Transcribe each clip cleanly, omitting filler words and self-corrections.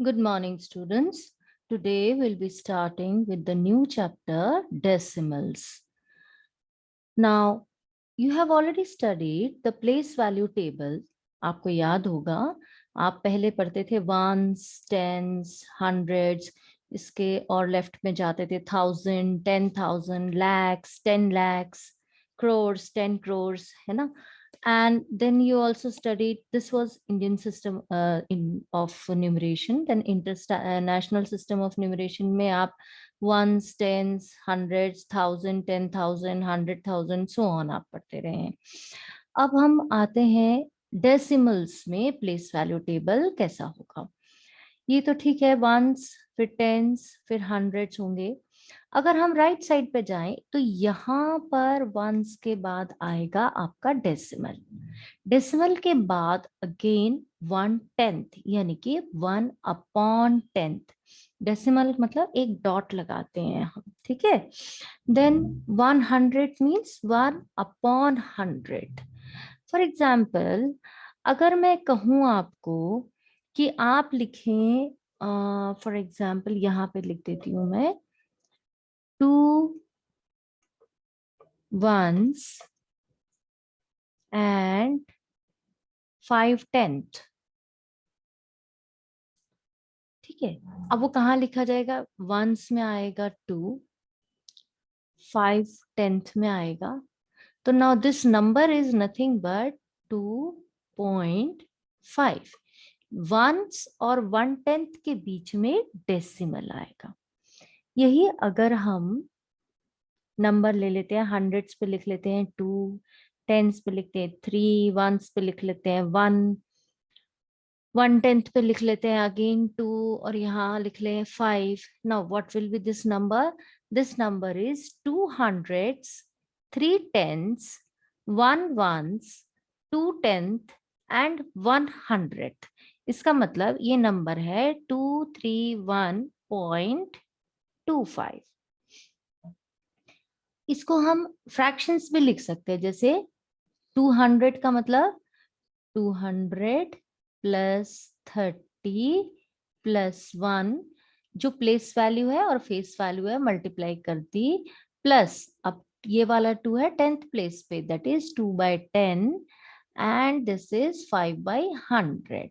Good morning, students. Today we'll be starting with the new chapter, decimals. Now, you have already studied the place value table. आपको याद होगा, आप पहले पढ़ते थे वंस, टेंस, हंड्रेड्स, इसके और लेफ्ट में जाते थे 1000, 10,000, lakhs, 10 lakhs, crores, 10 crores, है ना? And then you also studied, this was Indian system of numeration. Then international system of numeration में आप ones, tens, hundreds, thousand, 10,000, 100,000 so on आप पढ़ते रहे हैं. अब हम आते हैं डेसिमल्स में प्लेस वैल्यू टेबल कैसा होगा. ये तो ठीक है, वंस, फिर टेंस, फिर हंड्रेड्स होंगे. अगर हम राइट साइड पे जाएं तो यहाँ पर वंस के बाद आएगा आपका डेसिमल. डेसिमल के बाद अगेन 1/10 यानी कि 1/10. डेसिमल मतलब एक डॉट लगाते हैं हम, ठीक है. Then 100 means 1/100. फॉर एग्जाम्पल, अगर मैं कहूँ आपको कि आप लिखें, फॉर एग्जाम्पल यहाँ पे लिख देती हूँ मैं 2 ones and 5/10. ठीक है. अब वो कहाँ लिखा जाएगा? वंस में आएगा 2, 5/10 में आएगा. तो now this number is nothing but 2.5. Once और 1/10 के बीच में डेसिमल आएगा. यही अगर हम नंबर ले लेते हैं, हंड्रेड्स पे लिख लेते हैं 2, टेंस पे लिखते हैं 3, वंस पे लिख लेते हैं 1, 1/10 पे लिख लेते हैं अगेन 2, और यहाँ लिख लें 5. Now what will be this number? This number is 2 hundreds, 3 tens, 1 ones, 2 tenth and 100. इसका मतलब ये नंबर है 231.25. इसको हम फ्रैक्शंस भी लिख सकते हैं, जैसे 200 का मतलब 200 प्लस 30 प्लस 1, जो प्लेस वैल्यू है और फेस वैल्यू है मल्टीप्लाई कर दी, प्लस अब ये वाला 2 है 10th प्लेस पे, that is 2/10 and this is 5/100.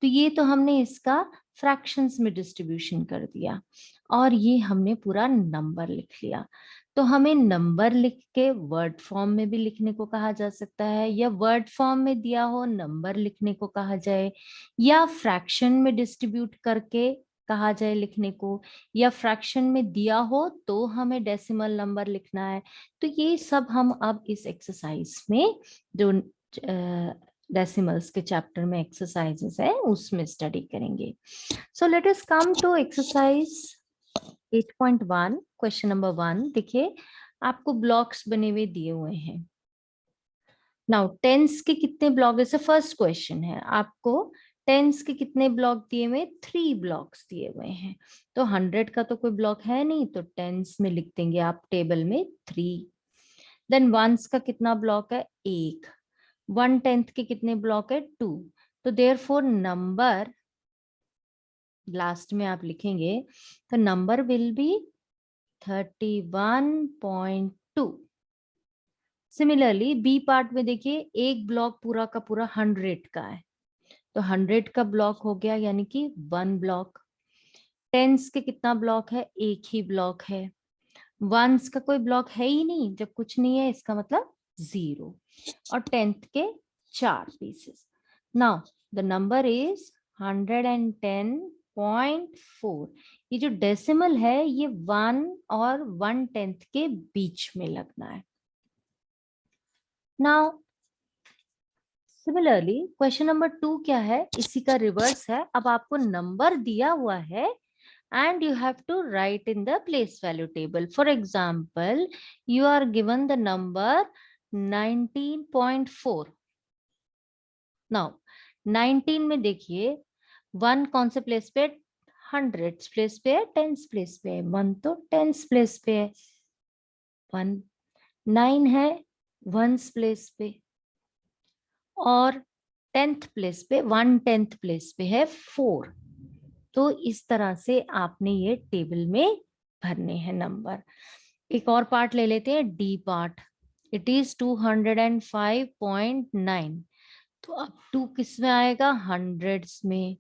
तो ये तो हमने इसका फ्रैक्शंस में डिस्ट्रीब्यूशन कर दिया और ये हमने पूरा नंबर लिख लिया. तो हमें नंबर लिख के वर्ड फॉर्म में भी लिखने को कहा जा सकता है, या वर्ड फॉर्म में दिया हो नंबर लिखने को कहा जाए, या फ्रैक्शन में डिस्ट्रीब्यूट करके कहा जाए लिखने को, या फ्रैक्शन में दिया हो तो हमें डेसिमल नंबर लिखना है. तो ये सब हम अब इस एक्सरसाइज में, जो डेसिमल्स के चैप्टर में एक्सरसाइजेस है उसमें स्टडी करेंगे. So let us come to exercise 8.1. Question number 1. देखिए, आपको ब्लॉक्स बने हुए दिए हुए हैं. नाउ टेंस के कितने ब्लॉक, जैसे फर्स्ट क्वेश्चन है, आपको टेंस के कितने ब्लॉक दिए हुए? 3 ब्लॉक्स दिए हुए हैं. तो 100 का तो कोई ब्लॉक है नहीं, तो टेंस में लिख देंगे आप टेबल में 3. देन वंस का कितना ब्लॉक है? 1. 1/10 के कितने ब्लॉक है? 2. तो देयरफॉर नंबर लास्ट में आप लिखेंगे तो number will be 31.2. Similarly B part में देखिए, एक ब्लॉक पूरा का पूरा 100 का है, तो 100 का ब्लॉक हो गया, यानी कि 1 ब्लॉक. टेंस के कितना ब्लॉक है? एक ही ब्लॉक है. वंस का कोई ब्लॉक है ही नहीं, जब कुछ नहीं है इसका मतलब 0. और 10th के 4 pieces. Now the number is 110.4. ये जो डेसिमल है ये 1 और 1/10 के बीच में लगना है. नाउ सिमिलरली क्वेश्चन नंबर 2 क्या है? इसी का रिवर्स है. अब आपको नंबर दिया हुआ है and you have to write in the place value table. For example, you are given the number 19.4. now 19 में देखिए 1 कौन से प्लेस पे? 100 प्लेस पे है, 10 प्लेस पे है. 1 तो 10 प्लेस पे है, 1. 9 है 1 प्लेस पे, और 10th प्लेस पे 1/10 प्लेस पे है 4. तो इस तरह से आपने ये टेबल में भरने हैं नंबर। एक और पार्ट ले लेते हैं, डी पार्ट। It is 205.9। तो अब 2 किस में आएगा? हंड्रेड्स में,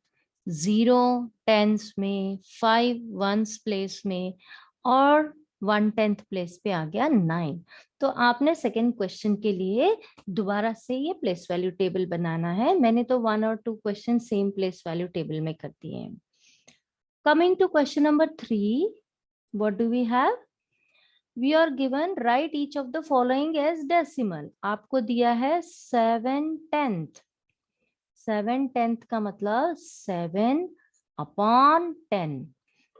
0 टेंस में, 5 वंस प्लेस में, और 1/10 प्लेस पे आ गया 9। तो आपने सेकेंड क्वेश्चन के लिए दोबारा से ये प्लेस वैल्यू टेबल बनाना है। मैंने तो 1 और 2 question same place value table में कर दिए हैं। Coming to question number 3, what do we have? We are given write each of the following as decimal. आपको दिया है 7/10। 7/10 का मतलब 7/10।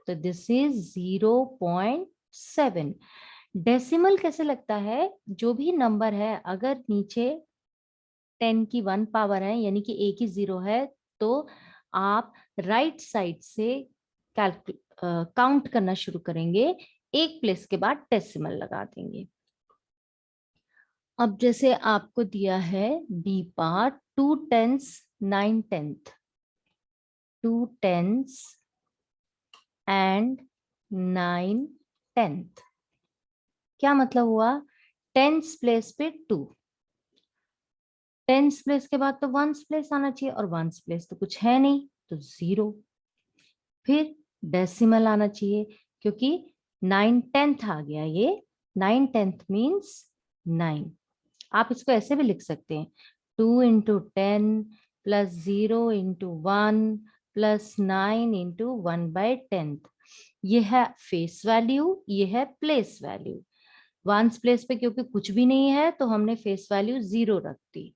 तो दिस इज 0.7। डेसिमल कैसे लगता है? जो भी नंबर है अगर नीचे 10 की 1 पावर है यानी कि एक ही 0 है, तो आप राइट साइड से काउंट करना शुरू करेंगे, एक प्लेस के बाद डेसिमल लगा देंगे। अब जैसे आपको दिया है B part, 2 tens 9/10, 2 tens and 9/10। क्या मतलब हुआ? टेंस प्लेस पे 2, टेंस प्लेस के बाद तो वंस प्लेस आना चाहिए, और वंस प्लेस तो कुछ है नहीं तो 0। फिर डेसिमल आना चाहिए क्योंकि 9/10 आ गया, ये 9/10 मीन्स 9। आप इसको ऐसे भी लिख सकते हैं, 2 into 10 plus 0 into 1 plus 9 into 1/10। ये है फेस वैल्यू, ये है प्लेस वैल्यू। वंस प्लेस पे क्योंकि कुछ भी नहीं है तो हमने फेस वैल्यू 0 रख दी,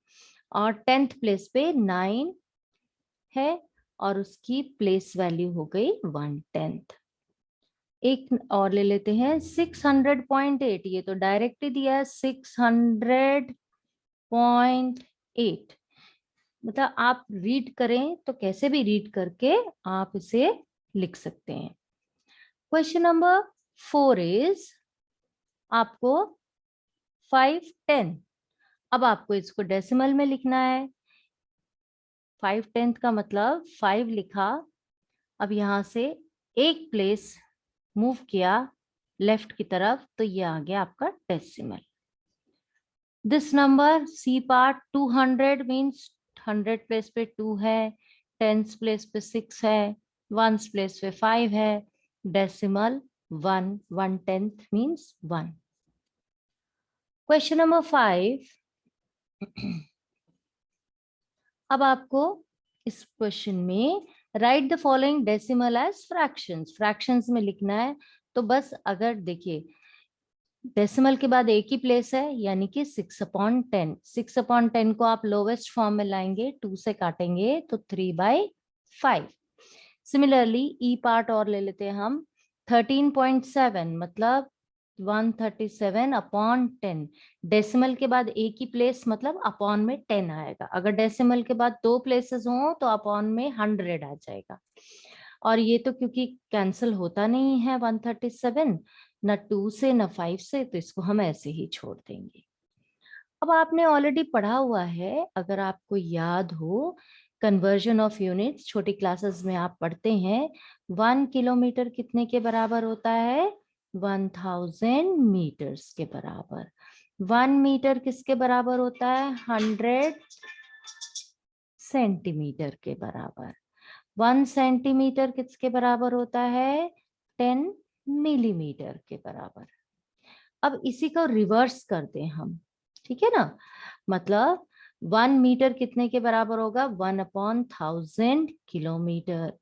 और 10th प्लेस पे 9 है और उसकी प्लेस वैल्यू हो गई 1/10। एक और ले लेते हैं 600.8। ये तो डायरेक्ट ही दिया है 600.8। मतलब आप रीड करें तो कैसे भी रीड करके आप इसे लिख सकते हैं। क्वेश्चन नंबर 4 इज आपको 5/10। अब आपको इसको डेसिमल में लिखना है। 5/10 का मतलब 5 लिखा, अब यहां से एक प्लेस मूव किया लेफ्ट की तरफ, तो ये आ गया आपका decimal. This number C part 200 means 100 place पे 2 है, टेंस प्लेस पे 6 है, वंस प्लेस पे 5 है, डेसिमल 1, 1/10 मीन्स 1। Question number 5। अब आपको इस क्वेश्चन में write the following decimal as fractions, fractions में लिखना है। तो बस अगर देखिए डेसिमल के बाद एक ही प्लेस है यानी कि 6/10। 6/10 को आप लोवेस्ट फॉर्म में लाएंगे, 2 से काटेंगे तो 3/5। सिमिलरली ई पार्ट और ले लेते हैं हम, 13.7 मतलब 137/10। डेसिमल के बाद एक ही प्लेस मतलब अपॉन में 10 आएगा। अगर डेसिमल के बाद 2 प्लेसेस हो तो अपॉन में 100 आ जाएगा। और ये तो क्योंकि कैंसिल होता नहीं है 137, न 2 से न 5 से, तो इसको हम ऐसे ही छोड़ देंगे। अब आपने ऑलरेडी पढ़ा हुआ है, अगर आपको याद हो, कन्वर्जन ऑफ यूनिट्स छोटी क्लासेस में आप पढ़ते हैं। 1 किलोमीटर कितने के बराबर होता है? 1000 मीटर्स के बराबर। 1 मीटर किसके बराबर होता है? 100 सेंटीमीटर के बराबर। 1 सेंटीमीटर किसके बराबर होता है? 10 मिलीमीटर के बराबर। अब इसी को रिवर्स करते हैं हम, ठीक है ना? मतलब 1 मीटर कितने के बराबर होगा? 1/1000 किलोमीटर।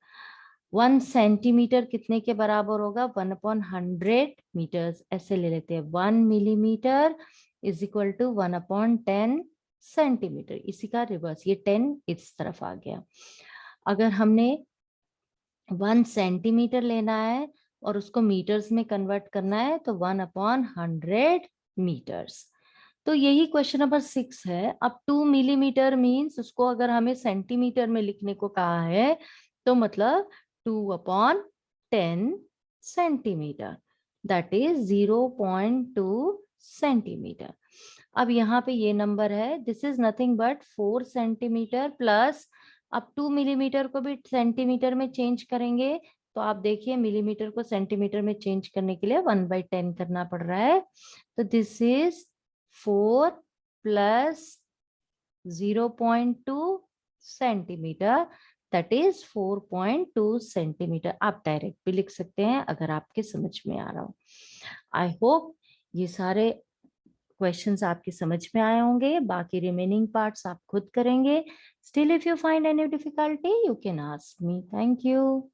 1 सेंटीमीटर कितने के बराबर होगा? 1/100 मीटर्स। ऐसे ले लेते हैं, 1 millimetre is equal to 1/10 centimetre. इसी का रिवर्स, ये 10 इस तरफ आ गया। अगर हमने 1 सेंटीमीटर लेना है और उसको मीटर्स में कन्वर्ट करना है तो 1/100 मीटर्स। तो यही क्वेश्चन नंबर 6 है। अब 2 मिलीमीटर मीन्स उसको अगर हमें सेंटीमीटर में लिखने को कहा है तो मतलब 2/10 सेंटीमीटर, दैट इज 0.2 सेंटीमीटर। अब यहाँ पे ये नंबर है, this is nothing but 4 centimetre plus अब 2 मिलीमीटर को भी सेंटीमीटर में चेंज करेंगे तो आप देखिए मिलीमीटर को सेंटीमीटर में चेंज करने के लिए 1/10 करना पड़ रहा है। तो this is 4 plus 0.2 centimetre, that is 4.2 centimetre. आप डायरेक्ट भी लिख सकते हैं अगर आपके समझ में आ रहा हो। आई होप ये सारे क्वेश्चंस आपके समझ में आए होंगे। बाकी रिमेनिंग पार्ट्स आप खुद करेंगे। Still if you find any difficulty you can ask me. Thank you.